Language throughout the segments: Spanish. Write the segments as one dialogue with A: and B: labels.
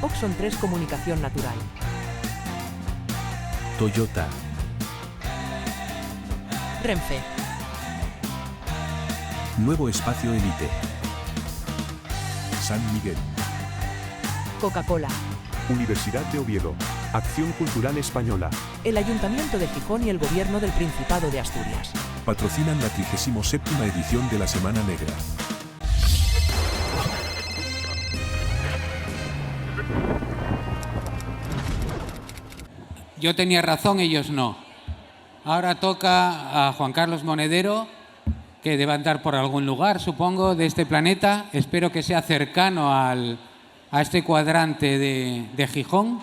A: Oxon 3 Comunicación Natural.
B: Toyota.
A: Renfe.
B: Nuevo Espacio Elite. San Miguel.
A: Coca-Cola.
C: Universidad de Oviedo. Acción Cultural Española.
A: El Ayuntamiento de Gijón y el Gobierno del Principado de Asturias.
B: Patrocinan la 37ª edición de la Semana Negra.
D: Yo tenía razón, ellos no. Ahora toca a Juan Carlos Monedero, que debe andar por algún lugar, supongo, de este planeta. Espero que sea cercano a este cuadrante de Gijón.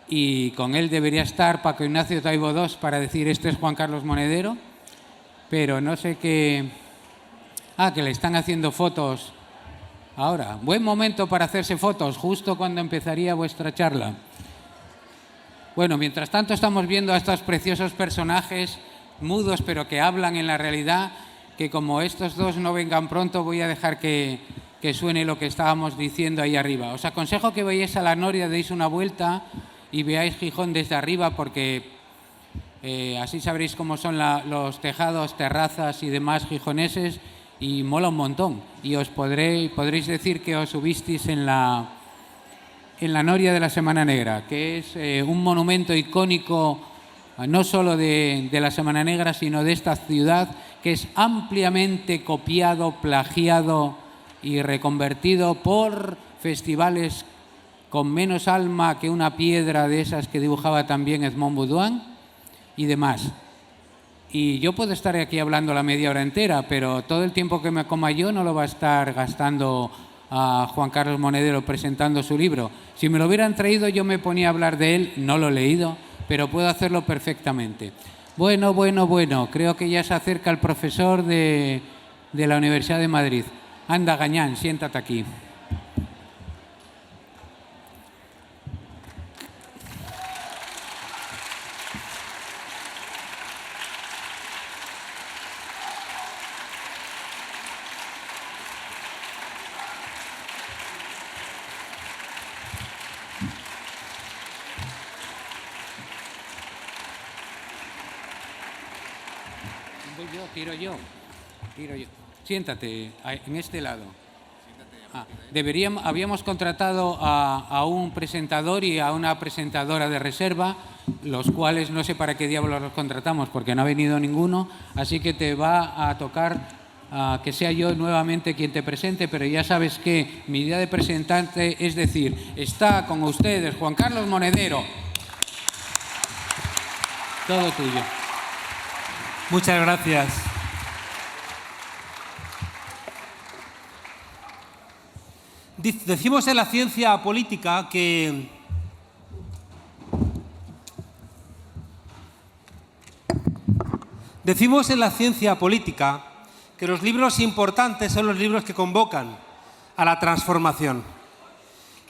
D: Y con él debería estar Paco Ignacio Taibo II para decir este es Juan Carlos Monedero. Pero no sé qué... que le están haciendo fotos ahora. Buen momento para hacerse fotos, justo cuando empezaría vuestra charla. Bueno, mientras tanto estamos viendo a estos preciosos personajes mudos pero que hablan en la realidad, que como estos dos no vengan pronto voy a dejar que suene lo que estábamos diciendo ahí arriba. Os aconsejo que vayáis a la Noria, deis una vuelta y veáis Gijón desde arriba porque así sabréis cómo son los tejados, terrazas y demás gijoneses y mola un montón. Y podréis decir que os subisteis en la Noria de la Semana Negra, que es un monumento icónico no solo de la Semana Negra, sino de esta ciudad, que es ampliamente copiado, plagiado y reconvertido por festivales con menos alma que una piedra de esas que dibujaba también Edmond Baudouin y demás. Y yo puedo estar aquí hablando la media hora entera, pero todo el tiempo que me coma yo no lo va a estar gastando a Juan Carlos Monedero presentando su libro. Si me lo hubieran traído yo me ponía a hablar de él, no lo he leído, pero puedo hacerlo perfectamente. Bueno, creo que ya se acerca el profesor de la Universidad de Madrid. Anda, Gañán, siéntate aquí. Tiro yo. Siéntate en este lado. Habíamos contratado a un presentador y a una presentadora de reserva, los cuales no sé para qué diablos los contratamos porque no ha venido ninguno, así que te va a tocar que sea yo nuevamente quien te presente, pero ya sabes que mi idea de presentante es decir, está con ustedes Juan Carlos Monedero. Todo tuyo.
E: Muchas gracias. Decimos en la ciencia política que los libros importantes son los libros que convocan a la transformación.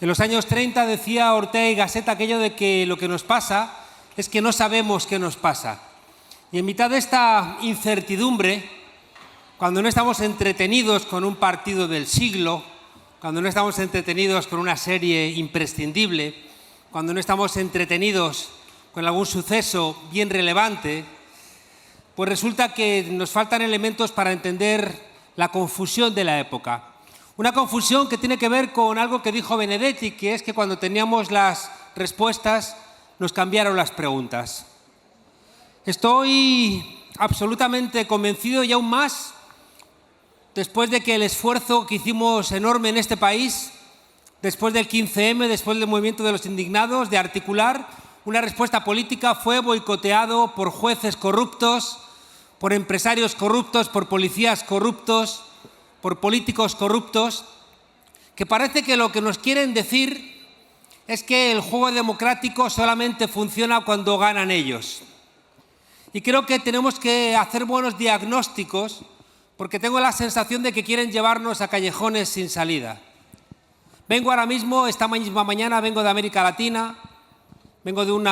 E: En los años 30 decía Ortega y Gasset aquello de que lo que nos pasa es que no sabemos qué nos pasa. Y en mitad de esta incertidumbre, cuando no estamos entretenidos con un partido del siglo, cuando no estamos entretenidos con una serie imprescindible, cuando no estamos entretenidos con algún suceso bien relevante, pues resulta que nos faltan elementos para entender la confusión de la época. Una confusión que tiene que ver con algo que dijo Benedetti, que es que cuando teníamos las respuestas nos cambiaron las preguntas. Estoy absolutamente convencido y aún más después de que el esfuerzo que hicimos enorme en este país, después del 15M, después del movimiento de los indignados, de articular una respuesta política, fue boicoteado por jueces corruptos, por empresarios corruptos, por policías corruptos, por políticos corruptos, que parece que lo que nos quieren decir es que el juego democrático solamente funciona cuando ganan ellos. Y creo que tenemos que hacer buenos diagnósticos porque tengo la sensación de que quieren llevarnos a callejones sin salida. Vengo ahora mismo, esta misma mañana, vengo de América Latina, vengo de un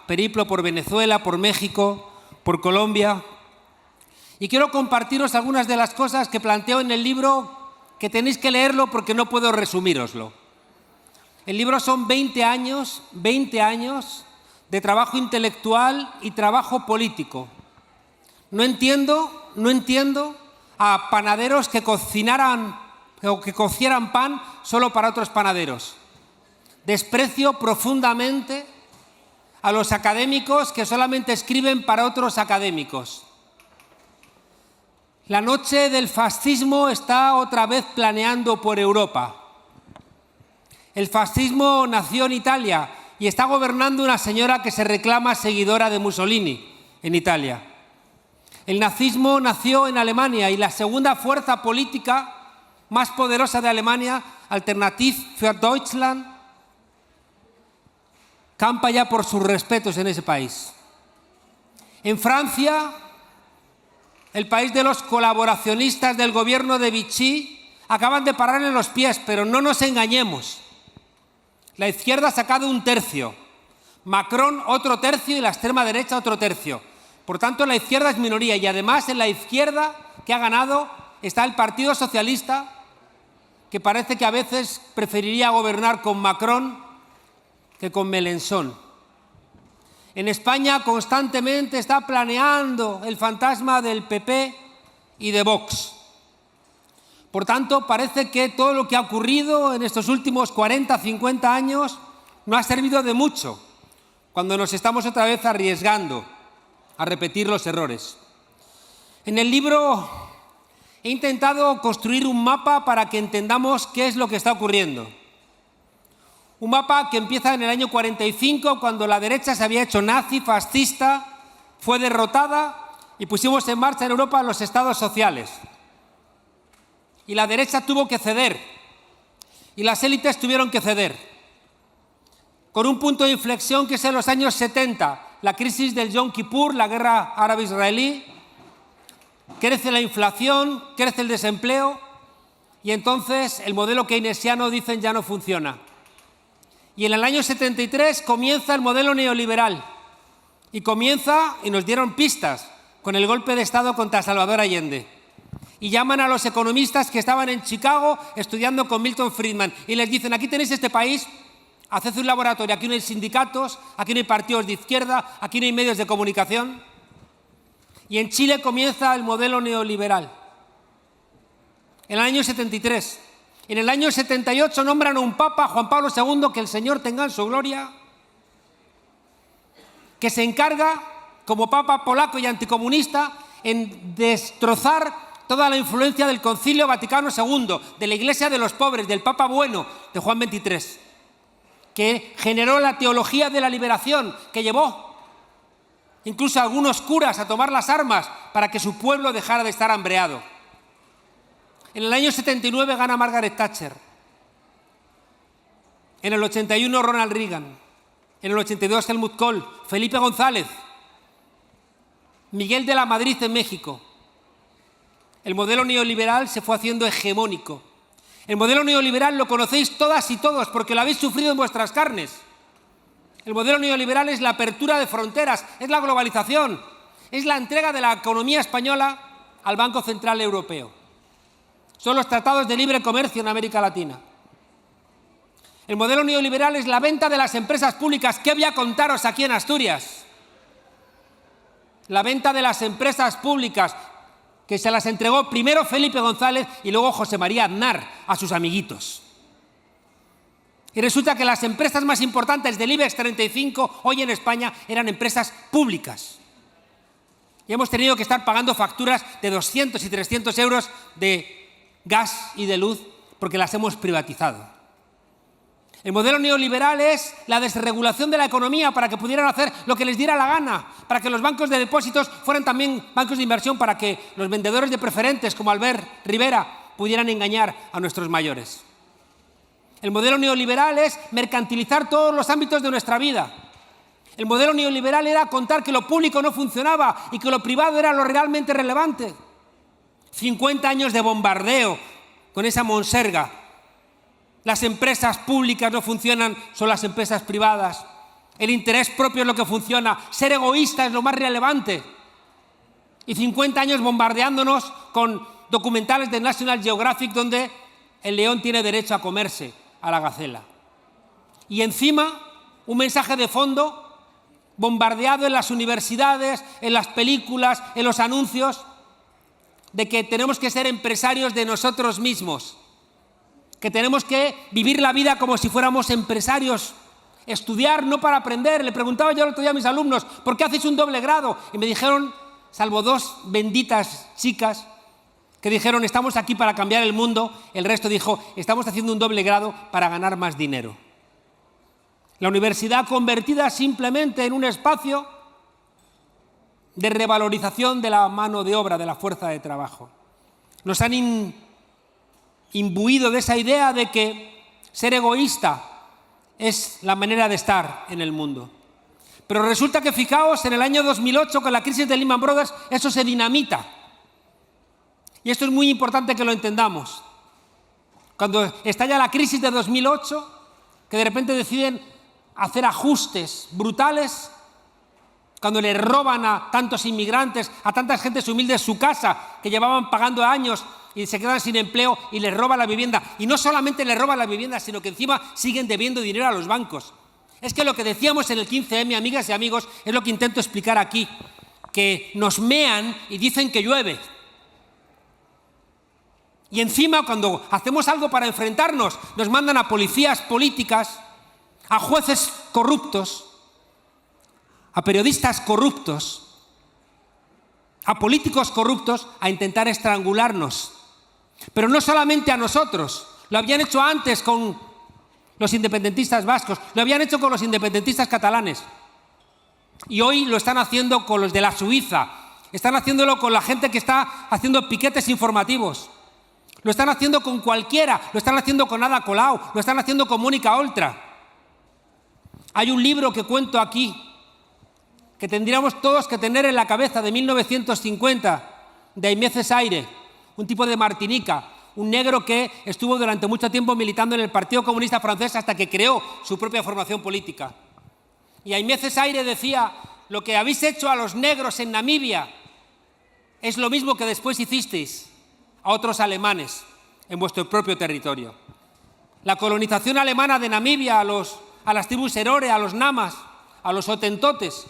E: periplo por Venezuela, por México, por Colombia, y quiero compartiros algunas de las cosas que planteo en el libro, que tenéis que leerlo porque no puedo resumíroslo. El libro son 20 años de trabajo intelectual y trabajo político. No entiendo a panaderos que cocinaran o que cocieran pan solo para otros panaderos. Desprecio profundamente a los académicos que solamente escriben para otros académicos. La noche del fascismo está otra vez planeando por Europa. El fascismo nació en Italia y está gobernando una señora que se reclama seguidora de Mussolini en Italia. El nazismo nació en Alemania y la segunda fuerza política más poderosa de Alemania, Alternative für Deutschland, campa ya por sus respetos en ese país. En Francia, el país de los colaboracionistas del gobierno de Vichy, acaban de pararle los pies, pero no nos engañemos. La izquierda ha sacado un tercio, Macron otro tercio y la extrema derecha otro tercio. Por tanto, la izquierda es minoría y además en la izquierda que ha ganado está el Partido Socialista, que parece que a veces preferiría gobernar con Macron que con Mélenchon. En España constantemente está planeando el fantasma del PP y de Vox. Por tanto, parece que todo lo que ha ocurrido en estos últimos 40, 50 años no ha servido de mucho, cuando nos estamos otra vez arriesgando a repetir los errores. En el libro he intentado construir un mapa para que entendamos qué es lo que está ocurriendo. Un mapa que empieza en el año 45, cuando la derecha se había hecho nazi, fascista, fue derrotada y pusimos en marcha en Europa los estados sociales. Y la derecha tuvo que ceder, y las élites tuvieron que ceder. Con un punto de inflexión que es en los años 70, la crisis del Yom Kippur, la guerra árabe-israelí, crece la inflación, crece el desempleo, y entonces el modelo keynesiano, dicen, ya no funciona. Y en el año 73 comienza el modelo neoliberal, y nos dieron pistas, con el golpe de Estado contra Salvador Allende. Y llaman a los economistas que estaban en Chicago estudiando con Milton Friedman y les dicen: aquí tenéis este país, haced un laboratorio, aquí no hay sindicatos, aquí no hay partidos de izquierda, aquí no hay medios de comunicación. Y en Chile comienza el modelo neoliberal. En el año 73. En el año 78 nombran a un papa, Juan Pablo II, que el Señor tenga en su gloria, que se encarga, como papa polaco y anticomunista, en destrozar toda la influencia del Concilio Vaticano II, de la Iglesia de los pobres, del Papa Bueno, de Juan XXIII, que generó la teología de la liberación, que llevó incluso a algunos curas a tomar las armas para que su pueblo dejara de estar hambreado. En el año 79 gana Margaret Thatcher. En el 81 Ronald Reagan. En el 82 Helmut Kohl, Felipe González, Miguel de la Madrid en México. El modelo neoliberal se fue haciendo hegemónico. El modelo neoliberal lo conocéis todas y todos porque lo habéis sufrido en vuestras carnes. El modelo neoliberal es la apertura de fronteras, es la globalización, es la entrega de la economía española al Banco Central Europeo. Son los tratados de libre comercio en América Latina. El modelo neoliberal es la venta de las empresas públicas. ¿Qué voy a contaros aquí en Asturias? La venta de las empresas públicas, que se las entregó primero Felipe González y luego José María Aznar a sus amiguitos. Y resulta que las empresas más importantes del IBEX 35 hoy en España eran empresas públicas. Y hemos tenido que estar pagando facturas de 200 y 300 euros de gas y de luz porque las hemos privatizado. El modelo neoliberal es la desregulación de la economía para que pudieran hacer lo que les diera la gana, para que los bancos de depósitos fueran también bancos de inversión, para que los vendedores de preferentes como Albert Rivera pudieran engañar a nuestros mayores. El modelo neoliberal es mercantilizar todos los ámbitos de nuestra vida. El modelo neoliberal era contar que lo público no funcionaba y que lo privado era lo realmente relevante. 50 años de bombardeo con esa monserga. Las empresas públicas no funcionan, son las empresas privadas. El interés propio es lo que funciona. Ser egoísta es lo más relevante. Y 50 años bombardeándonos con documentales de National Geographic donde el león tiene derecho a comerse a la gacela. Y encima, un mensaje de fondo bombardeado en las universidades, en las películas, en los anuncios, de que tenemos que ser empresarios de nosotros mismos, que tenemos que vivir la vida como si fuéramos empresarios, estudiar no para aprender. Le preguntaba yo el otro día a mis alumnos, ¿por qué hacéis un doble grado? Y me dijeron, salvo 2 benditas chicas, que dijeron, estamos aquí para cambiar el mundo. El resto dijo, estamos haciendo un doble grado para ganar más dinero. La universidad convertida simplemente en un espacio de revalorización de la mano de obra, de la fuerza de trabajo. Nos han imbuido de esa idea de que ser egoísta es la manera de estar en el mundo. Pero resulta que, fijaos, en el año 2008, con la crisis de Lehman Brothers, eso se dinamita. Y esto es muy importante que lo entendamos. Cuando estalla la crisis de 2008, que de repente deciden hacer ajustes brutales, cuando le roban a tantos inmigrantes, a tantas gentes humildes su casa, que llevaban pagando años y se quedan sin empleo, y les roban la vivienda. Y no solamente les roban la vivienda, sino que encima siguen debiendo dinero a los bancos. Es que lo que decíamos en el 15M, amigas y amigos, es lo que intento explicar aquí, que nos mean y dicen que llueve. Y encima, cuando hacemos algo para enfrentarnos, nos mandan a policías políticas, a jueces corruptos, a periodistas corruptos, a políticos corruptos, a intentar estrangularnos. Pero no solamente a nosotros, lo habían hecho antes con los independentistas vascos, lo habían hecho con los independentistas catalanes. Y hoy lo están haciendo con los de la Suiza, están haciéndolo con la gente que está haciendo piquetes informativos. Lo están haciendo con cualquiera, lo están haciendo con Ada Colau, lo están haciendo con Mónica Oltra. Hay un libro que cuento aquí, que tendríamos todos que tener en la cabeza, de 1950, de Aimé Césaire, un tipo de Martinica, un negro que estuvo durante mucho tiempo militando en el Partido Comunista Francés hasta que creó su propia formación política. Y Aimé Césaire decía, lo que habéis hecho a los negros en Namibia es lo mismo que después hicisteis a otros alemanes en vuestro propio territorio. La colonización alemana de Namibia a las tribus Serore, a los Namas, a los Hotentotes,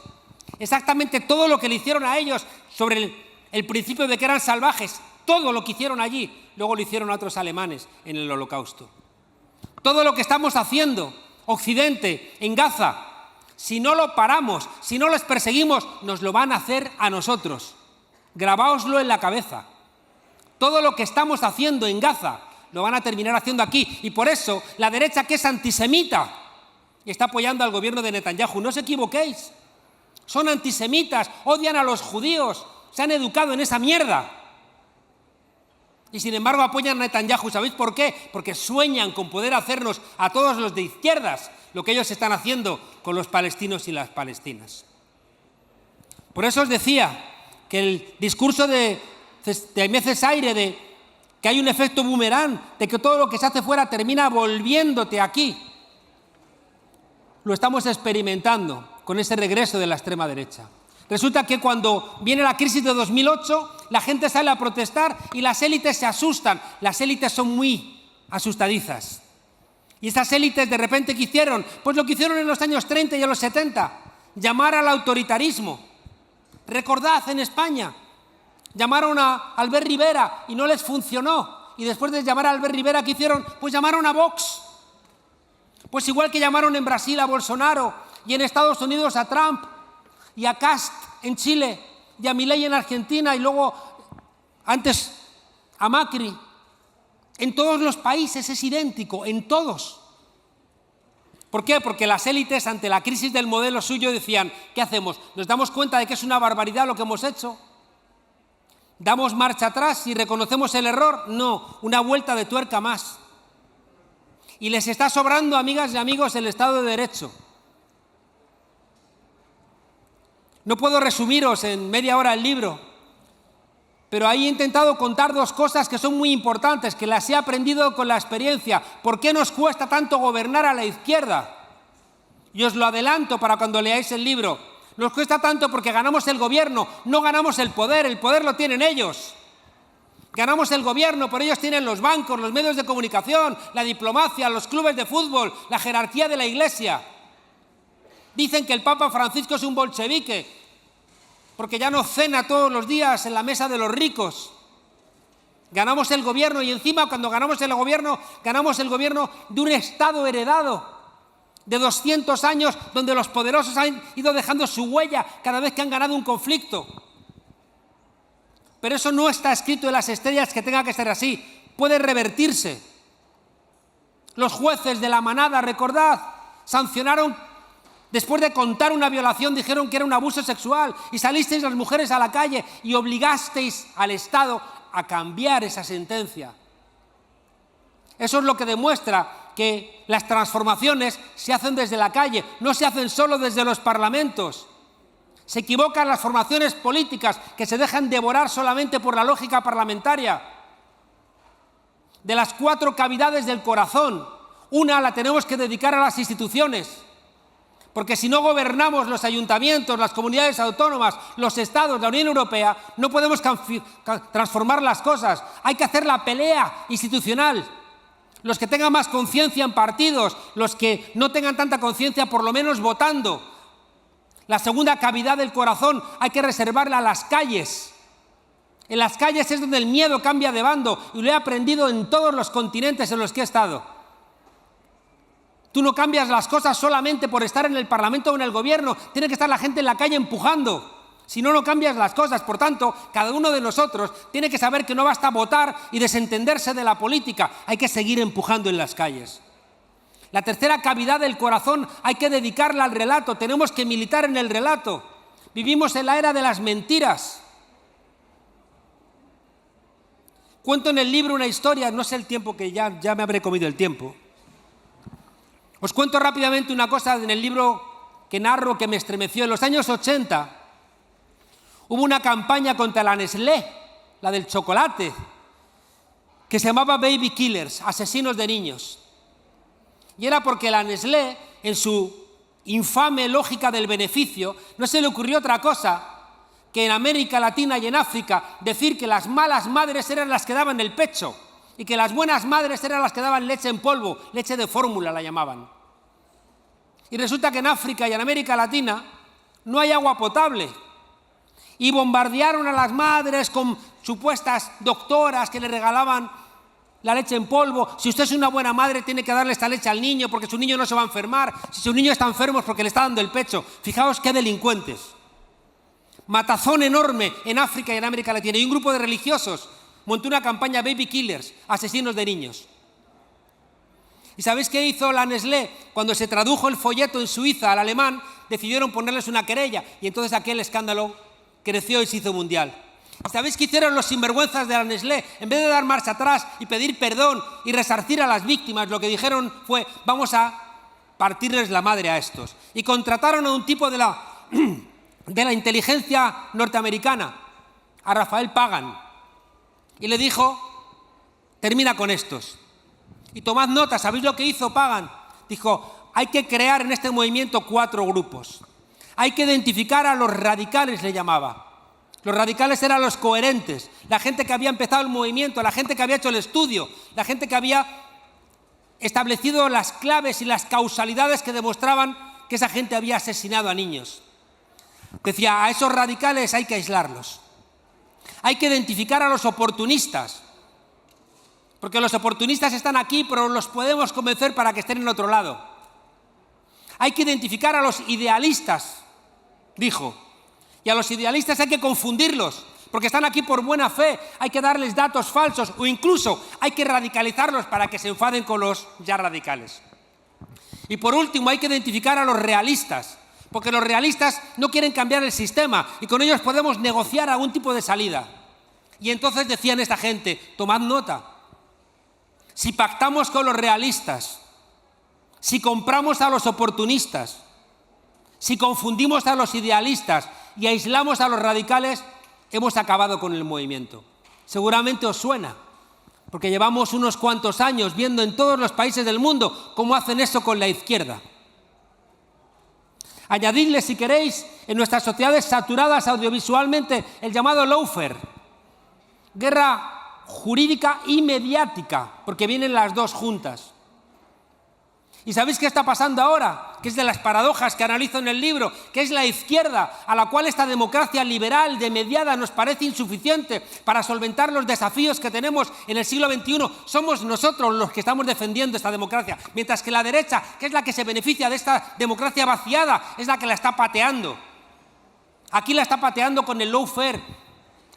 E: exactamente todo lo que le hicieron a ellos sobre el principio de que eran salvajes, todo lo que hicieron allí, luego lo hicieron a otros alemanes en el Holocausto. Todo lo que estamos haciendo, Occidente, en Gaza, si no lo paramos, si no los perseguimos, nos lo van a hacer a nosotros. Grabáoslo en la cabeza. Todo lo que estamos haciendo en Gaza lo van a terminar haciendo aquí. Y por eso la derecha, que es antisemita y está apoyando al gobierno de Netanyahu, no os equivoquéis, son antisemitas, odian a los judíos, se han educado en esa mierda. Y sin embargo apoyan a Netanyahu. ¿Sabéis por qué? Porque sueñan con poder hacernos a todos los de izquierdas lo que ellos están haciendo con los palestinos y las palestinas. Por eso os decía que el discurso de Aimé Césaire, de que hay un efecto boomerang, de que todo lo que se hace fuera termina volviéndote aquí, lo estamos experimentando con ese regreso de la extrema derecha. Resulta que cuando viene la crisis de 2008, la gente sale a protestar y las élites se asustan. Las élites son muy asustadizas. Y esas élites, de repente, ¿qué hicieron? Pues lo que hicieron en los años 30 y en los 70, llamar al autoritarismo. Recordad, en España, llamaron a Albert Rivera y no les funcionó. Y después de llamar a Albert Rivera, ¿qué hicieron? Pues llamaron a Vox. Pues igual que llamaron en Brasil a Bolsonaro y en Estados Unidos a Trump y a Kast en Chile y a Milei en Argentina y luego antes a Macri. En todos los países es idéntico, en todos. ¿Por qué? Porque las élites, ante la crisis del modelo suyo, decían, ¿qué hacemos? ¿Nos damos cuenta de que es una barbaridad lo que hemos hecho? ¿Damos marcha atrás y reconocemos el error? No, una vuelta de tuerca más. Y les está sobrando, amigas y amigos, el Estado de Derecho. No puedo resumiros en media hora el libro, pero ahí he intentado contar 2 cosas que son muy importantes, que las he aprendido con la experiencia. ¿Por qué nos cuesta tanto gobernar a la izquierda? Y os lo adelanto para cuando leáis el libro. Nos cuesta tanto porque ganamos el gobierno, no ganamos el poder lo tienen ellos. Ganamos el gobierno, pero ellos tienen los bancos, los medios de comunicación, la diplomacia, los clubes de fútbol, la jerarquía de la Iglesia. Dicen que el Papa Francisco es un bolchevique, porque ya no cena todos los días en la mesa de los ricos. Ganamos el gobierno y encima cuando ganamos el gobierno de un Estado heredado de 200 años donde los poderosos han ido dejando su huella cada vez que han ganado un conflicto. Pero eso no está escrito en las estrellas que tenga que ser así. Puede revertirse. Los jueces de la manada, recordad, sancionaron, después de contar una violación, dijeron que era un abuso sexual y salisteis las mujeres a la calle y obligasteis al Estado a cambiar esa sentencia. Eso es lo que demuestra que las transformaciones se hacen desde la calle, no se hacen solo desde los parlamentos. Se equivocan las formaciones políticas que se dejan devorar solamente por la lógica parlamentaria. De las 4 cavidades del corazón, una la tenemos que dedicar a las instituciones. Porque si no gobernamos los ayuntamientos, las comunidades autónomas, los estados, la Unión Europea, no podemos transformar las cosas. Hay que hacer la pelea institucional. Los que tengan más conciencia en partidos, los que no tengan tanta conciencia, por lo menos votando. La segunda cavidad del corazón hay que reservarla a las calles. En las calles es donde el miedo cambia de bando y lo he aprendido en todos los continentes en los que he estado. Tú no cambias las cosas solamente por estar en el Parlamento o en el Gobierno, tiene que estar la gente en la calle empujando. Si no, no cambias las cosas. Por tanto, cada uno de nosotros tiene que saber que no basta votar y desentenderse de la política, hay que seguir empujando en las calles. La tercera cavidad del corazón hay que dedicarla al relato, tenemos que militar en el relato. Vivimos en la era de las mentiras. Cuento en el libro una historia, no sé el tiempo que ya me habré comido el tiempo. Os cuento rápidamente una cosa en el libro que narro que me estremeció. En los años 80 hubo una campaña contra la Nestlé, la del chocolate, que se llamaba Baby Killers, asesinos de niños. Y era porque la Nestlé, en su infame lógica del beneficio, no se le ocurrió otra cosa que en América Latina y en África decir que las malas madres eran las que daban el pecho y que las buenas madres eran las que daban leche en polvo, leche de fórmula la llamaban. Y resulta que en África y en América Latina no hay agua potable. Y bombardearon a las madres con supuestas doctoras que le regalaban la leche en polvo. Si usted es una buena madre, tiene que darle esta leche al niño porque su niño no se va a enfermar. Si su niño está enfermo es porque le está dando el pecho. Fijaos qué delincuentes. Matazón enorme en África y en América Latina. Y un grupo de religiosos montó una campaña Baby Killers, asesinos de niños. ¿Y sabéis qué hizo la Nestlé? Cuando se tradujo el folleto en Suiza al alemán, decidieron ponerles una querella. Y entonces aquel escándalo creció y se hizo mundial. ¿Sabéis qué hicieron los sinvergüenzas de la Nestlé? En vez de dar marcha atrás y pedir perdón y resarcir a las víctimas, lo que dijeron fue: vamos a partirles la madre a estos. Y contrataron a un tipo de la inteligencia norteamericana, a Rafael Pagan, y le dijo: termina con estos. Y tomad nota, ¿sabéis lo que hizo Pagan? Dijo: hay que crear en este movimiento 4 grupos. Hay que identificar a los radicales, le llamaba. Los radicales eran los coherentes, la gente que había empezado el movimiento, la gente que había hecho el estudio, la gente que había establecido las claves y las causalidades que demostraban que esa gente había asesinado a niños. Decía: a esos radicales hay que aislarlos. Hay que identificar a los oportunistas, porque los oportunistas están aquí, pero los podemos convencer para que estén en otro lado. Hay que identificar a los idealistas, dijo. Y a los idealistas hay que confundirlos, porque están aquí por buena fe, hay que darles datos falsos o incluso hay que radicalizarlos para que se enfaden con los ya radicales. Y por último hay que identificar a los realistas, porque los realistas no quieren cambiar el sistema y con ellos podemos negociar algún tipo de salida. Y entonces decían esta gente: tomad nota, si pactamos con los realistas, si compramos a los oportunistas, si confundimos a los idealistas y aislamos a los radicales, hemos acabado con el movimiento. Seguramente os suena, porque llevamos unos cuantos años viendo en todos los países del mundo cómo hacen eso con la izquierda. Añadidle, si queréis, en nuestras sociedades saturadas audiovisualmente, el llamado lawfare, guerra jurídica y mediática, porque vienen las dos juntas. ¿Y sabéis qué está pasando ahora? Que es de las paradojas que analizo en el libro, que es la izquierda, a la cual esta democracia liberal de mediada nos parece insuficiente para solventar los desafíos que tenemos en el siglo XXI. Somos nosotros los que estamos defendiendo esta democracia, mientras que la derecha, que es la que se beneficia de esta democracia vaciada, es la que la está pateando. Aquí la está pateando con el lawfare,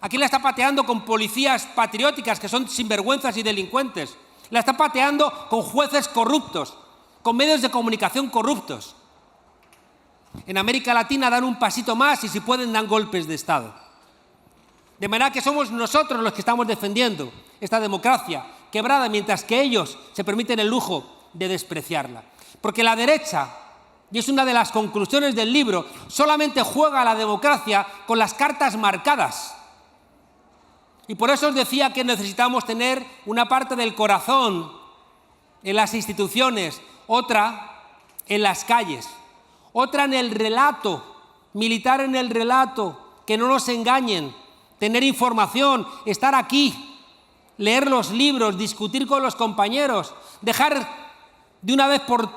E: aquí la está pateando con policías patrióticas que son sinvergüenzas y delincuentes, la está pateando con jueces corruptos, con medios de comunicación corruptos. En América Latina dan un pasito más y si pueden dan golpes de Estado. De manera que somos nosotros los que estamos defendiendo esta democracia quebrada, mientras que ellos se permiten el lujo de despreciarla. Porque la derecha, y es una de las conclusiones del libro, solamente juega a la democracia con las cartas marcadas. Y por eso os decía que necesitamos tener una parte del corazón en las instituciones, otra en las calles, otra en el relato, militar en el relato, que no nos engañen, tener información, estar aquí, leer los libros, discutir con los compañeros, dejar de una vez por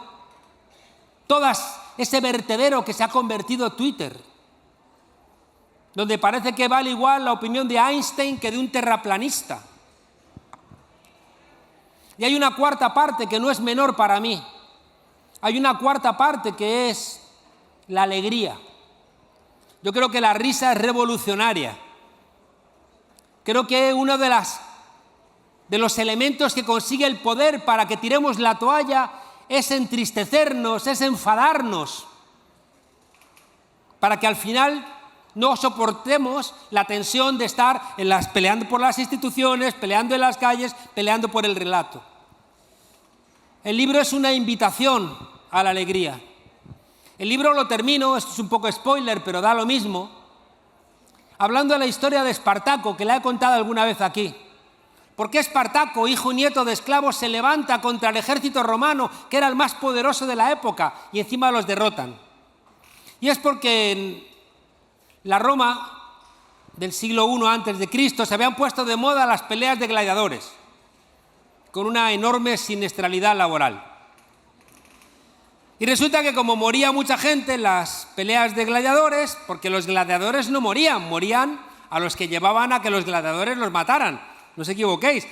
E: todas ese vertedero que se ha convertido Twitter, donde parece que vale igual la opinión de Einstein que de un terraplanista. Y hay una cuarta parte que no es menor para mí. Hay una cuarta parte que es la alegría. Yo creo que la risa es revolucionaria. Creo que uno de los elementos que consigue el poder para que tiremos la toalla es entristecernos, es enfadarnos, para que al final no soportemos la tensión de estar peleando por las instituciones, peleando en las calles, peleando por el relato. El libro es una invitación a la alegría. El libro lo termino, esto es un poco spoiler, pero da lo mismo, hablando de la historia de Espartaco, que la he contado alguna vez aquí. ¿Por qué Espartaco, hijo y nieto de esclavos, se levanta contra el ejército romano, que era el más poderoso de la época, y encima los derrotan? Y es porque en la Roma del siglo I a.C. se habían puesto de moda las peleas de gladiadores, con una enorme siniestralidad laboral. Y resulta que como moría mucha gente en las peleas de gladiadores, porque los gladiadores no morían, morían a los que llevaban a que los gladiadores los mataran. No os equivoquéis,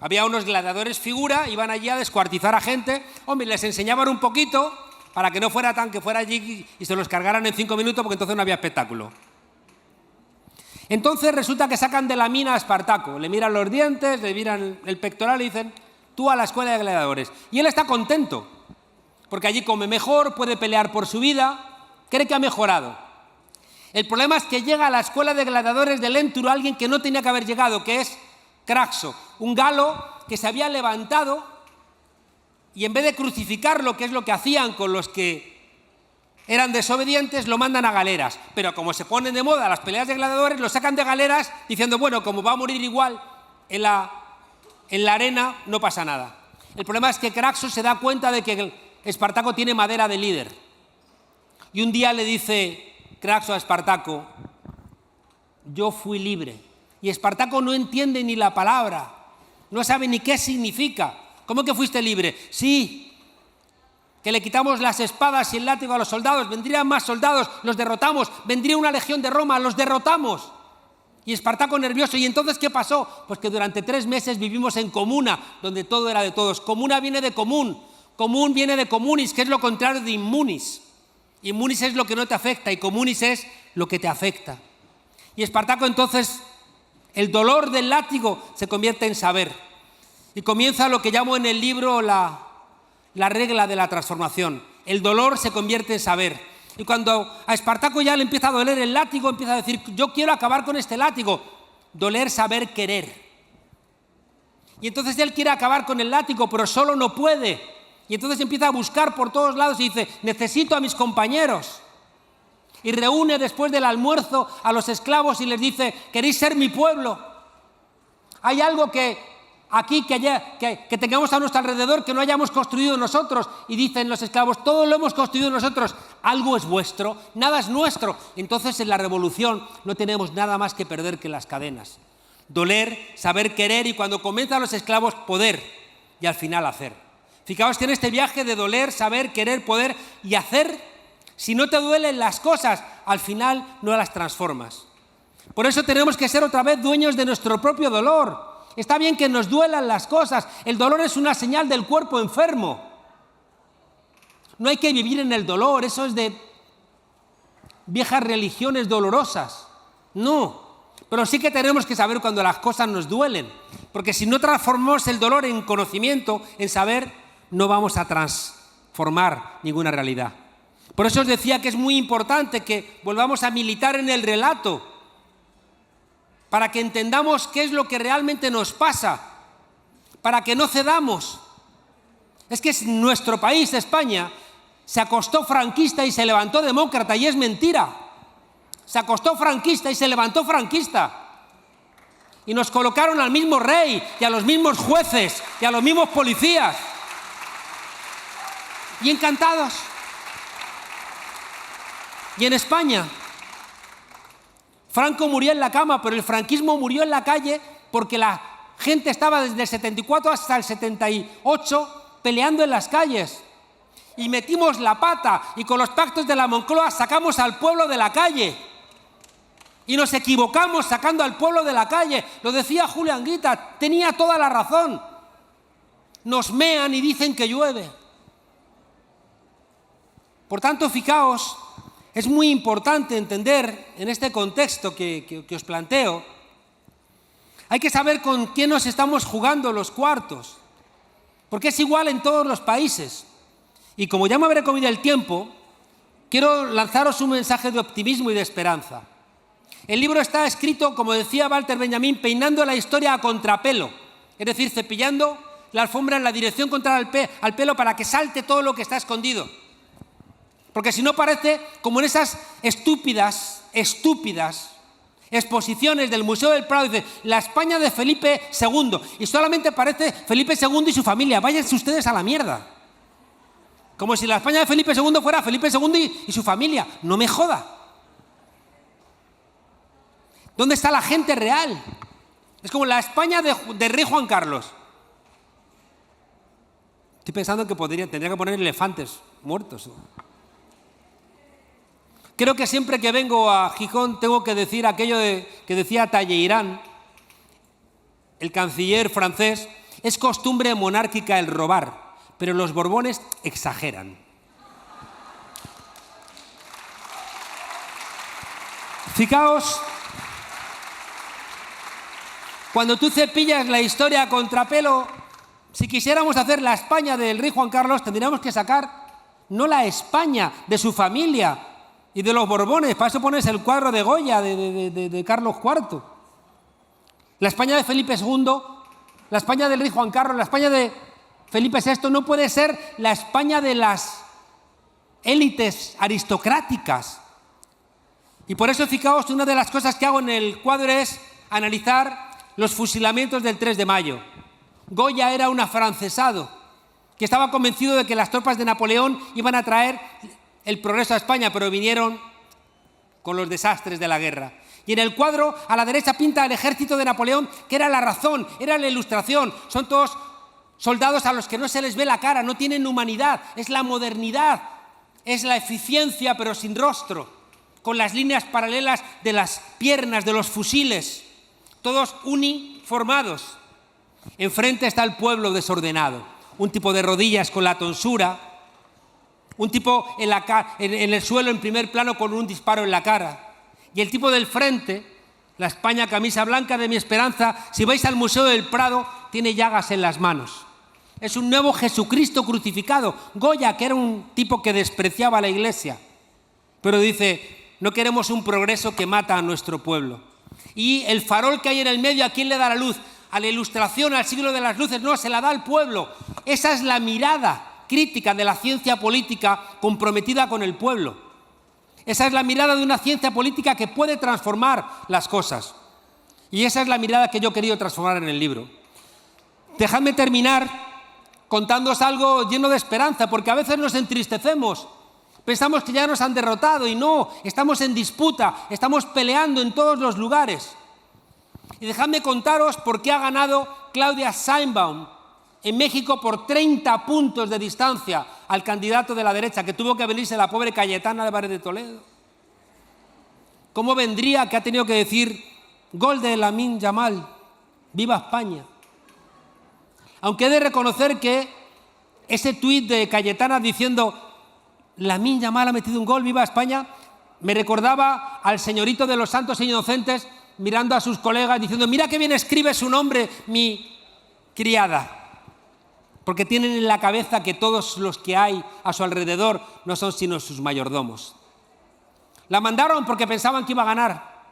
E: había unos gladiadores figura, iban allí a descuartizar a gente, hombre, les enseñaban un poquito para que no fuera tan que fuera allí y se los cargaran en 5 minutos, porque entonces no había espectáculo. Entonces resulta que sacan de la mina a Espartaco, le miran los dientes, le miran el pectoral y dicen, tú a la escuela de gladiadores. Y él está contento, porque allí come mejor, puede pelear por su vida, cree que ha mejorado. El problema es que llega a la escuela de gladiadores de Lenturo alguien que no tenía que haber llegado, que es Craxo, un galo que se había levantado y en vez de crucificarlo, que es lo que hacían con los que eran desobedientes, lo mandan a galeras. Pero como se ponen de moda las peleas de gladiadores, lo sacan de galeras diciendo, bueno, como va a morir igual en la arena, no pasa nada. El problema es que Craxo se da cuenta de que Espartaco tiene madera de líder. Y un día le dice Craxo a Espartaco, yo fui libre. Y Espartaco no entiende ni la palabra, no sabe ni qué significa. ¿Cómo que fuiste libre? Sí, que le quitamos las espadas y el látigo a los soldados, vendrían más soldados, los derrotamos, vendría una legión de Roma, los derrotamos. Y Espartaco nervioso, ¿y entonces qué pasó? Pues que durante 3 meses vivimos en comuna, donde todo era de todos. Comuna viene de común viene de comunis, que es lo contrario de inmunis. Inmunis es lo que no te afecta y comunis es lo que te afecta. Y Espartaco entonces, el dolor del látigo se convierte en saber. Y comienza lo que llamo en el libro la regla de la transformación. El dolor se convierte en saber. Y cuando a Espartaco ya le empieza a doler el látigo, empieza a decir, yo quiero acabar con este látigo. Doler, saber, querer. Y entonces él quiere acabar con el látigo, pero solo no puede. Y entonces empieza a buscar por todos lados y dice, necesito a mis compañeros. Y reúne después del almuerzo a los esclavos y les dice, ¿queréis ser mi pueblo? Hay algo que aquí, que tengamos a nuestro alrededor, que no hayamos construido nosotros. Y dicen los esclavos, todo lo hemos construido nosotros, algo es vuestro, nada es nuestro. Entonces en la revolución no tenemos nada más que perder que las cadenas. Doler, saber querer y cuando comienzan los esclavos, poder y al final hacer. Fijaos que en este viaje de doler, saber, querer, poder y hacer, si no te duelen las cosas, al final no las transformas. Por eso tenemos que ser otra vez dueños de nuestro propio dolor. Está bien que nos duelan las cosas. El dolor es una señal del cuerpo enfermo. No hay que vivir en el dolor, eso es de viejas religiones dolorosas. No, pero sí que tenemos que saber cuando las cosas nos duelen, porque si no transformamos el dolor en conocimiento, en saber, no vamos a transformar ninguna realidad. Por eso os decía que es muy importante que volvamos a militar en el relato, para que entendamos qué es lo que realmente nos pasa, para que no cedamos. Es que nuestro país, España, se acostó franquista y se levantó demócrata, y es mentira. Se acostó franquista y se levantó franquista. Y nos colocaron al mismo rey, y a los mismos jueces, y a los mismos policías. Y encantados. Y en España, Franco murió en la cama, pero el franquismo murió en la calle porque la gente estaba desde el 74 hasta el 78 peleando en las calles. Y metimos la pata y con los pactos de la Moncloa sacamos al pueblo de la calle. Y nos equivocamos sacando al pueblo de la calle. Lo decía Julio Anguita, tenía toda la razón. Nos mean y dicen que llueve. Por tanto, fijaos, es muy importante entender en este contexto que os planteo, hay que saber con quién nos estamos jugando los cuartos, porque es igual en todos los países. Y como ya me habré comido el tiempo, quiero lanzaros un mensaje de optimismo y de esperanza. El libro está escrito, como decía Walter Benjamin, peinando la historia a contrapelo, es decir, cepillando la alfombra en la dirección contraria al pelo para que salte todo lo que está escondido. Porque si no parece como en esas estúpidas exposiciones del Museo del Prado, dice, la España de Felipe II, y solamente aparece Felipe II y su familia. Váyanse ustedes a la mierda. Como si la España de Felipe II fuera Felipe II y su familia. No me joda. ¿Dónde está la gente real? Es como la España de rey Juan Carlos. Estoy pensando que tendría que poner elefantes muertos. Creo que siempre que vengo a Gijón tengo que decir aquello que decía Talleyrand, el canciller francés: es costumbre monárquica el robar, pero los Borbones exageran. Fijaos, cuando tú cepillas la historia a contrapelo, si quisiéramos hacer la España del rey Juan Carlos, tendríamos que sacar no la España de su familia y de los Borbones. Para eso pones el cuadro de Goya de Carlos IV. La España de Felipe II, la España del rey Juan Carlos, la España de Felipe VI no puede ser la España de las élites aristocráticas. Y por eso, fijaos, una de las cosas que hago en el cuadro es analizar los fusilamientos del 3 de mayo. Goya era un afrancesado que estaba convencido de que las tropas de Napoleón iban a traer el progreso a España, pero vinieron con los desastres de la guerra. Y en el cuadro, a la derecha, pinta el ejército de Napoleón, que era la razón, era la ilustración. Son todos soldados a los que no se les ve la cara, no tienen humanidad. Es la modernidad, es la eficiencia, pero sin rostro, con las líneas paralelas de las piernas, de los fusiles, todos uniformados. Enfrente está el pueblo desordenado, un tipo de rodillas con la tonsura, un tipo en el suelo en primer plano con un disparo en la cara. Y el tipo del frente, la España camisa blanca de mi esperanza, si vais al Museo del Prado, tiene llagas en las manos. Es un nuevo Jesucristo crucificado. Goya, que era un tipo que despreciaba a la Iglesia, pero dice, no queremos un progreso que mata a nuestro pueblo. Y el farol que hay en el medio, ¿a quién le da la luz? A la Ilustración, al siglo de las luces. No, se la da al pueblo. Esa es la mirada crítica de la ciencia política comprometida con el pueblo. Esa es la mirada de una ciencia política que puede transformar las cosas. Y esa es la mirada que yo he querido transformar en el libro. Dejadme terminar contándoos algo lleno de esperanza, porque a veces nos entristecemos. Pensamos que ya nos han derrotado y no, estamos en disputa, estamos peleando en todos los lugares. Y dejadme contaros por qué ha ganado Claudia Sheinbaum en México por 30 puntos de distancia al candidato de la derecha, que tuvo que venirse la pobre Cayetana Álvarez de Toledo. ¿Cómo vendría que ha tenido que decir gol de Lamine Yamal, viva España? Aunque he de reconocer que ese tuit de Cayetana diciendo Lamine Yamal ha metido un gol, viva España, me recordaba al señorito de los santos e inocentes mirando a sus colegas diciendo mira qué bien escribe su nombre mi criada. Porque tienen en la cabeza que todos los que hay a su alrededor no son sino sus mayordomos. La mandaron porque pensaban que iba a ganar,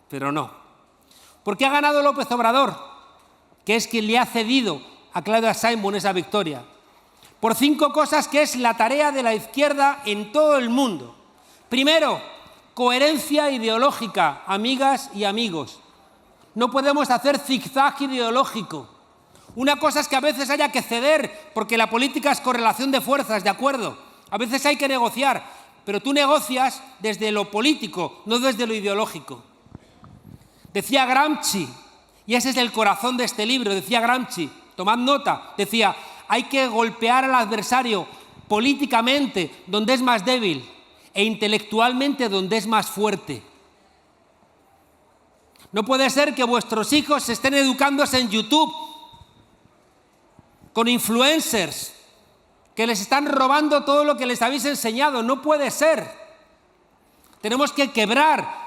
E: pero no. Porque ha ganado López Obrador, que es quien le ha cedido a Claudia Sheinbaum esa victoria. Por 5 cosas que es la tarea de la izquierda en todo el mundo. Primero, coherencia ideológica, amigas y amigos. No podemos hacer zigzag ideológico. Una cosa es que a veces haya que ceder, porque la política es correlación de fuerzas, de acuerdo. A veces hay que negociar, pero tú negocias desde lo político, no desde lo ideológico. Decía Gramsci, y ese es el corazón de este libro, decía Gramsci, tomad nota, decía, hay que golpear al adversario políticamente donde es más débil e intelectualmente donde es más fuerte. No puede ser que vuestros hijos se estén educándose en YouTube con influencers que les están robando todo lo que les habéis enseñado. No puede ser. Tenemos que quebrar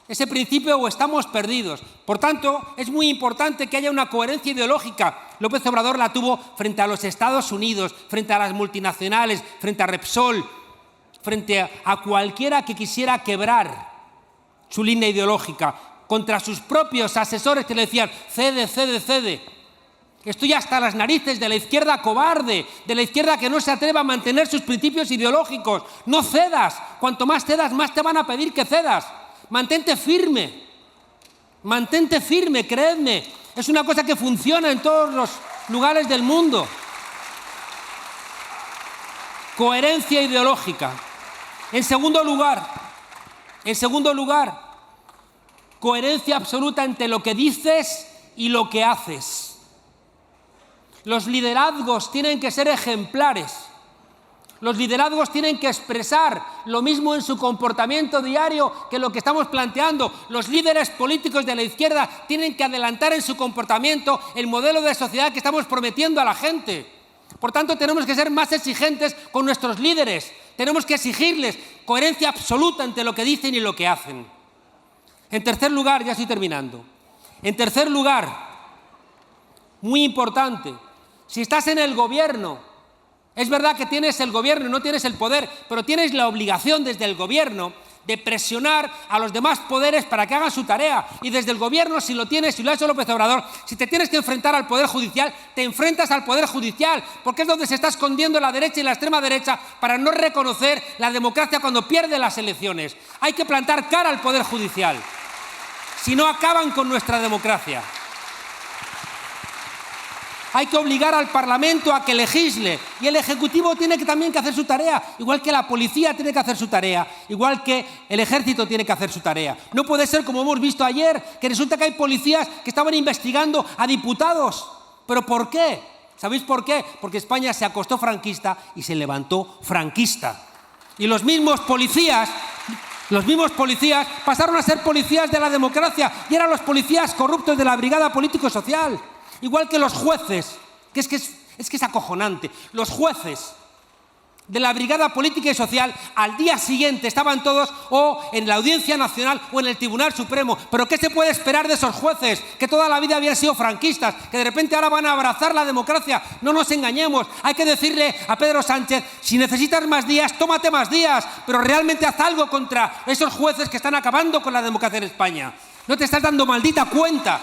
E: ese principio o estamos perdidos. Por tanto, es muy importante que haya una coherencia ideológica. López Obrador la tuvo frente a los Estados Unidos, frente a las multinacionales, frente a Repsol, frente a cualquiera que quisiera quebrar su línea ideológica, contra sus propios asesores que le decían cede, cede, cede. Estoy hasta las narices de la izquierda cobarde, de la izquierda que no se atreve a mantener sus principios ideológicos. No cedas. Cuanto más cedas, más te van a pedir que cedas. Mantente firme. Mantente firme, creedme. Es una cosa que funciona en todos los lugares del mundo. Coherencia ideológica. En segundo lugar, coherencia absoluta entre lo que dices y lo que haces. Los liderazgos tienen que ser ejemplares. Los liderazgos tienen que expresar lo mismo en su comportamiento diario que lo que estamos planteando. Los líderes políticos de la izquierda tienen que adelantar en su comportamiento el modelo de sociedad que estamos prometiendo a la gente. Por tanto, tenemos que ser más exigentes con nuestros líderes. Tenemos que exigirles coherencia absoluta entre lo que dicen y lo que hacen. En tercer lugar, ya estoy terminando. En tercer lugar, muy importante, si estás en el gobierno, es verdad que tienes el gobierno y no tienes el poder, pero tienes la obligación desde el gobierno de presionar a los demás poderes para que hagan su tarea. Y desde el gobierno, si lo tienes, si lo ha hecho López Obrador, si te tienes que enfrentar al Poder Judicial, te enfrentas al Poder Judicial, porque es donde se está escondiendo la derecha y la extrema derecha para no reconocer la democracia cuando pierde las elecciones. Hay que plantar cara al Poder Judicial, si no acaban con nuestra democracia. Hay que obligar al Parlamento a que legisle y el Ejecutivo tiene que también que hacer su tarea, igual que la policía tiene que hacer su tarea, igual que el Ejército tiene que hacer su tarea. No puede ser, como hemos visto ayer, que resulta que hay policías que estaban investigando a diputados. ¿Pero por qué? ¿Sabéis por qué? Porque España se acostó franquista y se levantó franquista. Y los mismos policías pasaron a ser policías de la democracia y eran los policías corruptos de la Brigada Político-Social. Igual que los jueces, que es acojonante, los jueces de la Brigada Política y Social al día siguiente estaban todos o en la Audiencia Nacional o en el Tribunal Supremo. ¿Pero qué se puede esperar de esos jueces que toda la vida habían sido franquistas, que de repente ahora van a abrazar la democracia? No nos engañemos, hay que decirle a Pedro Sánchez, si necesitas más días, tómate más días, pero realmente haz algo contra esos jueces que están acabando con la democracia en España. No te estás dando maldita cuenta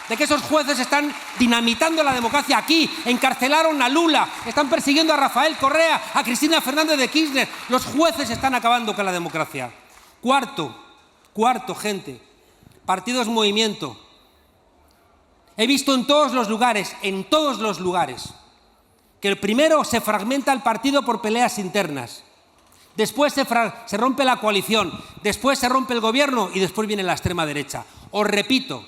E: de que esos jueces están dinamitando la democracia aquí. Encarcelaron a Lula, están persiguiendo a Rafael Correa, a Cristina Fernández de Kirchner. Los jueces están acabando con la democracia. Cuarto, gente, partidos movimiento. He visto en todos los lugares, que el primero se fragmenta el partido por peleas internas. Después se rompe la coalición, después se rompe el gobierno y después viene la extrema derecha. Os repito,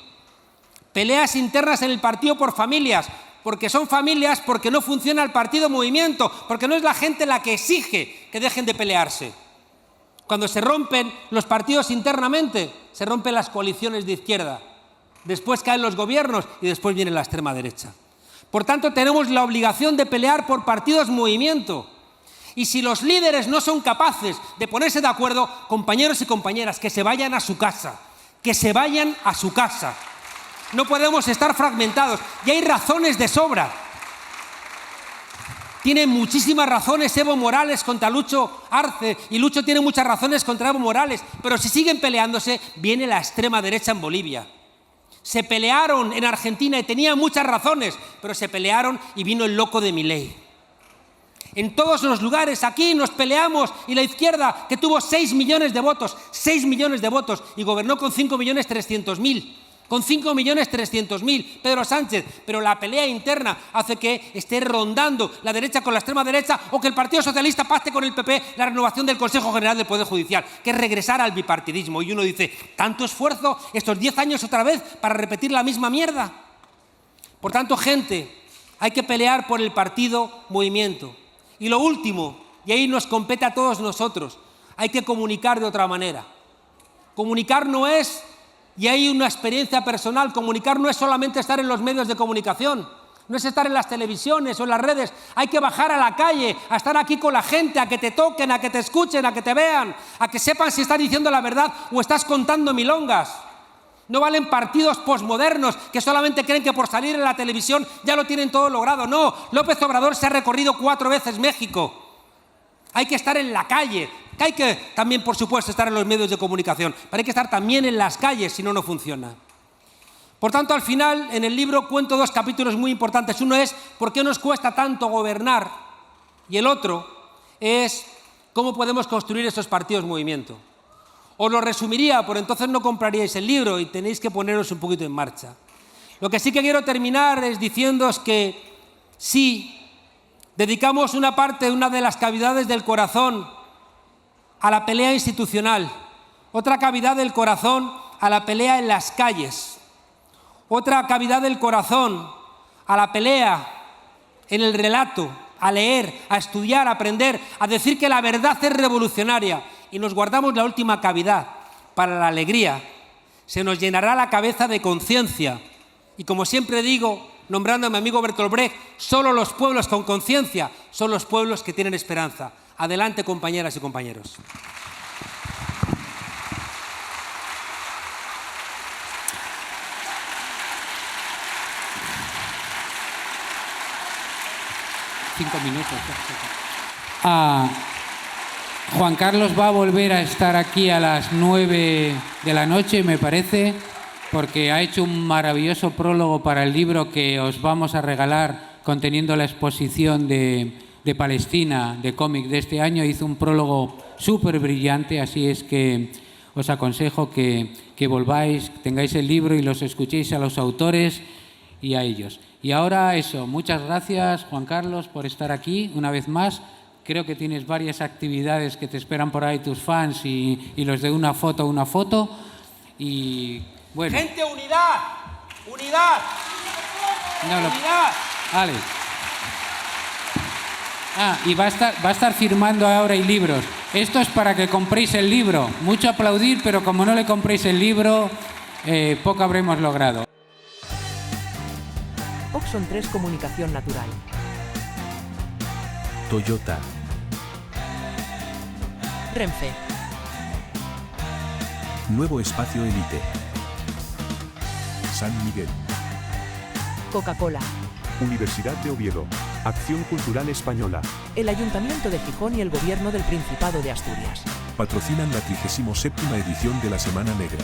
E: Peleas internas en el partido por familias, porque son familias, porque no funciona el partido movimiento, porque no es la gente la que exige que dejen de pelearse. Cuando se rompen los partidos internamente, se rompen las coaliciones de izquierda. Después caen los gobiernos y después viene la extrema derecha. Por tanto, tenemos la obligación de pelear por partidos movimiento. Y si los líderes no son capaces de ponerse de acuerdo, compañeros y compañeras, que se vayan a su casa. Que se vayan a su casa. No podemos estar fragmentados. Y hay razones de sobra. Tiene muchísimas razones Evo Morales contra Lucho Arce, y Lucho tiene muchas razones contra Evo Morales, pero si siguen peleándose, viene la extrema derecha en Bolivia. Se pelearon en Argentina y tenían muchas razones, pero se pelearon y vino el loco de Milei. En todos los lugares aquí nos peleamos, y la izquierda, que tuvo 6 millones de votos, 6 millones de votos, y gobernó con 5.300.000. Con 5.300.000, Pedro Sánchez, pero la pelea interna hace que esté rondando la derecha con la extrema derecha, o que el Partido Socialista pacte con el PP la renovación del Consejo General del Poder Judicial, que es regresar al bipartidismo. Y uno dice, ¿tanto esfuerzo estos 10 años otra vez para repetir la misma mierda? Por tanto, gente, hay que pelear por el partido movimiento. Y lo último, y ahí nos compete a todos nosotros, hay que comunicar de otra manera. Comunicar no es... Y hay una experiencia personal, comunicar no es solamente estar en los medios de comunicación, no es estar en las televisiones o en las redes, hay que bajar a la calle, a estar aquí con la gente, a que te toquen, a que te escuchen, a que te vean, a que sepan si estás diciendo la verdad o estás contando milongas. No valen partidos posmodernos que solamente creen que por salir en la televisión ya lo tienen todo logrado. No, López Obrador se ha recorrido 4 veces México. Hay que estar en la calle, que hay que también, por supuesto, estar en los medios de comunicación, pero hay que estar también en las calles, si no, no funciona. Por tanto, al final, en el libro cuento 2 capítulos muy importantes. Uno es ¿por qué nos cuesta tanto gobernar? Y el otro es ¿cómo podemos construir esos partidos movimiento? Os lo resumiría, por entonces no compraríais el libro y tenéis que poneros un poquito en marcha. Lo que sí que quiero terminar es diciéndoos que sí, dedicamos una parte, una de las cavidades del corazón a la pelea institucional, otra cavidad del corazón a la pelea en las calles, otra cavidad del corazón a la pelea en el relato, a leer, a estudiar, a aprender, a decir que la verdad es revolucionaria, y nos guardamos la última cavidad para la alegría. Se nos llenará la cabeza de conciencia, y como siempre digo, nombrando a mi amigo Bertolt Brecht, solo los pueblos con conciencia son los pueblos que tienen esperanza. Adelante, compañeras y compañeros.
D: Cinco minutos. Juan Carlos va a volver a estar aquí a las 9 de la noche, me parece, porque ha hecho un maravilloso prólogo para el libro que os vamos a regalar conteniendo la exposición de Palestina, de cómic de este año. Hizo un prólogo súper brillante, así es que os aconsejo que volváis, tengáis el libro y los escuchéis a los autores y a ellos. Y ahora eso, muchas gracias Juan Carlos por estar aquí una vez más. Creo que tienes varias actividades que te esperan por ahí tus fans y los de una foto. Y bueno.
E: Gente, unidad, unidad, unidad.
D: Vale. Y va a estar firmando ahora y libros. Esto es para que compréis el libro. Mucho aplaudir, pero como no le compréis el libro, poco habremos logrado.
A: Oxon 3 Comunicación Natural.
B: Toyota.
A: Renfe.
B: Nuevo Espacio Elite. San Miguel.
A: Coca-Cola.
C: Universidad de Oviedo. Acción Cultural Española.
A: El Ayuntamiento de Gijón y el Gobierno del Principado de Asturias.
B: Patrocinan la 37ª edición de la Semana Negra.